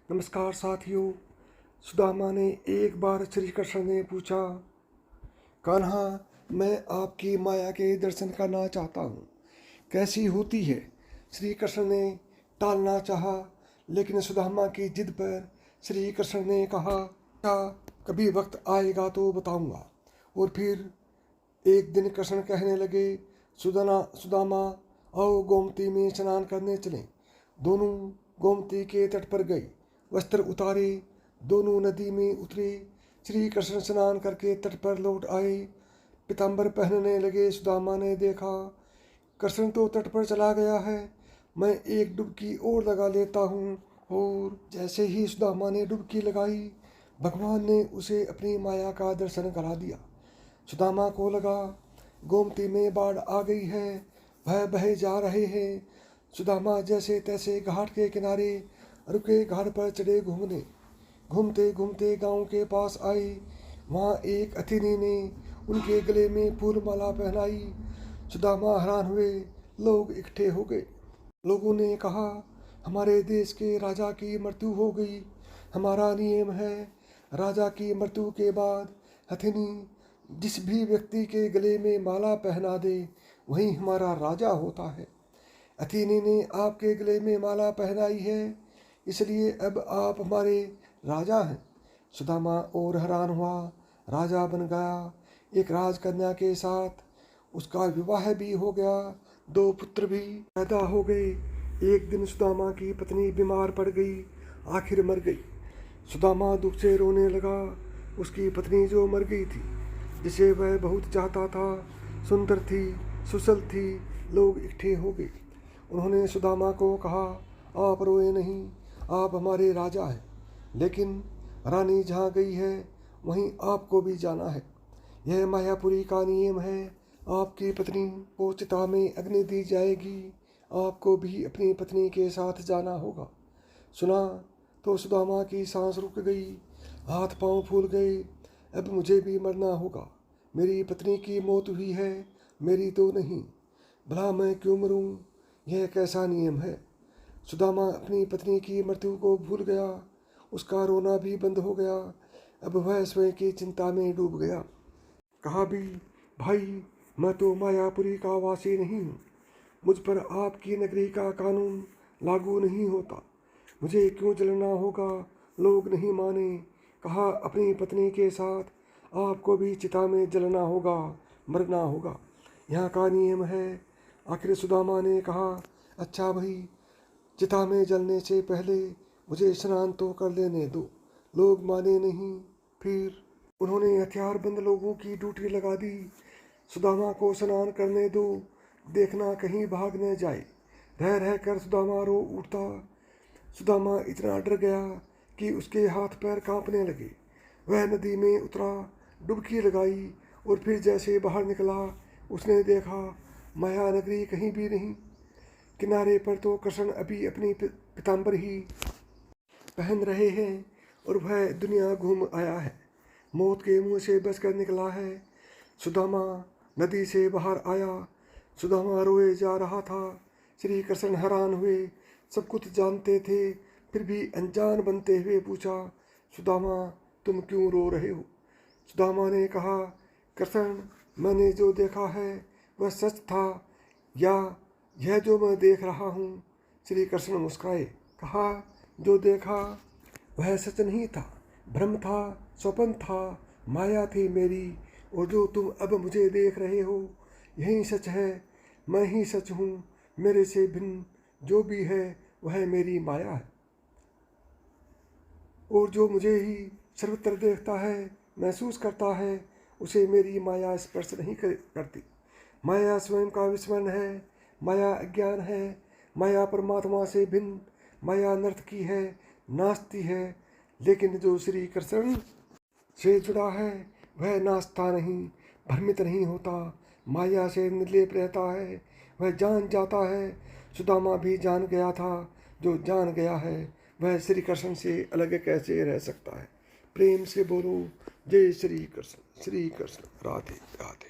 नमस्कार साथियों। सुदामा ने एक बार श्री कृष्ण ने पूछा, कान्हा, मैं आपकी माया के दर्शन करना चाहता हूँ, कैसी होती है? श्री कृष्ण ने टालना चाहा, लेकिन सुदामा की जिद पर श्री कृष्ण ने कहा, क्या कभी वक्त आएगा तो बताऊंगा। और फिर एक दिन कृष्ण कहने लगे, सुदामा, आओ गोमती में स्नान करने चलें। दोनों गोमती के तट पर गए, वस्त्र उतारे, दोनों नदी में उतरे। श्री कृष्ण स्नान करके तट पर लौट आए, पीताम्बर पहनने लगे। सुदामा ने देखा, कृष्ण तो तट पर चला गया है, मैं एक डुबकी और लगा लेता हूँ। और जैसे ही सुदामा ने डुबकी लगाई, भगवान ने उसे अपनी माया का दर्शन करा दिया। सुदामा को लगा गोमती में बाढ़ आ गई है, वह बहे जा रहे हैं। सुदामा जैसे तैसे घाट के किनारे रुके, घाट पर चढ़े घूमने। घूमते घूमते गांव के पास आए, वहाँ एक अतिथि ने उनके गले में फूल माला पहनाई। सुदामा हैरान हुए, लोग इकट्ठे हो गए। लोगों ने कहा, हमारे देश के राजा की मृत्यु हो गई। हमारा नियम है, राजा की मृत्यु के बाद हथिनी जिस भी व्यक्ति के गले में माला पहना दे, वही हमारा राजा होता है। अथिनी ने आपके गले में माला पहनाई है, इसलिए अब आप हमारे राजा हैं। सुदामा और हैरान हुआ, राजा बन गया। एक राजकन्या के साथ उसका विवाह भी हो गया, 2 पुत्र भी पैदा हो गए। एक दिन सुदामा की पत्नी बीमार पड़ गई, आखिर मर गई। सुदामा दुख से रोने लगा। उसकी पत्नी जो मर गई थी, जिसे वह बहुत चाहता था, सुंदर थी, सुसल थी। लोग इकट्ठे हो गए। उन्होंने सुदामा को कहा, आप रोए नहीं, आप हमारे राजा हैं, लेकिन रानी जहाँ गई है वहीं आपको भी जाना है। यह मायापुरी का नियम है। आपकी पत्नी को चिता में अग्नि दी जाएगी, आपको भी अपनी पत्नी के साथ जाना होगा। सुना तो सुदामा की सांस रुक गई, हाथ पांव फूल गए। अब मुझे भी मरना होगा। मेरी पत्नी की मौत हुई है, मेरी तो नहीं। भला मैं क्यों मरूं? यह कैसा नियम है? सुदामा अपनी पत्नी की मृत्यु को भूल गया, उसका रोना भी बंद हो गया। अब वह स्वयं की चिंता में डूब गया। कहा भी, भाई, मैं तो मायापुरी का वासी नहीं हूँ, मुझ पर आपकी नगरी का कानून लागू नहीं होता। मुझे क्यों जलना होगा? लोग नहीं माने। कहा, अपनी पत्नी के साथ आपको भी चिता में जलना होगा, मरना होगा। यहाँ का नियम है। आखिर सुदामा ने कहा, अच्छा भाई, चिता में जलने से पहले मुझे स्नान तो कर लेने दो। लोग माने नहीं। फिर उन्होंने हथियारबंद लोगों की ड्यूटी लगा दी। सुदामा को स्नान करने दो, देखना कहीं भाग न जाए। रह रह कर सुदामा रो उठता। सुदामा इतना डर गया कि उसके हाथ पैर कांपने लगे। वह नदी में उतरा, डुबकी लगाई और फिर जैसे बाहर निकला, उसने देखा माया नगरी कहीं भी नहीं। किनारे पर तो कृष्ण अभी अपनी पीताम्बर ही पहन रहे हैं और वह दुनिया घूम आया है, मौत के मुंह से बचकर निकला है। सुदामा नदी से बाहर आया। सुदामा रोए जा रहा था। श्री कृष्ण हैरान हुए, सब कुछ जानते थे फिर भी अनजान बनते हुए पूछा, सुदामा, तुम क्यों रो रहे हो? सुदामा ने कहा, कृष्ण, मैंने जो देखा है वह सच था, या यह जो मैं देख रहा हूँ? श्री कृष्ण मुस्कुराए, कहा, जो देखा वह सच नहीं था, भ्रम था, स्वप्न था, माया थी मेरी। और जो तुम अब मुझे देख रहे हो, यही सच है। मैं ही सच हूँ। मेरे से भिन्न जो भी है वह मेरी माया है। और जो मुझे ही सर्वत्र देखता है, महसूस करता है, उसे मेरी माया स्पर्श नहीं करती। माया स्वयं का विस्मरण है, माया अज्ञान है, माया परमात्मा से भिन्न, माया नर्तकी है, नाचती है। लेकिन जो श्री कृष्ण से जुड़ा है वह नाचता नहीं, भ्रमित नहीं होता, माया से निर्लेप रहता है, वह जान जाता है। सुदामा भी जान गया था, जो जान गया है वह श्री कृष्ण से अलग कैसे रह सकता है। प्रेम से बोलो, जय श्री कृष्ण, श्री कृष्ण, राधे राधे।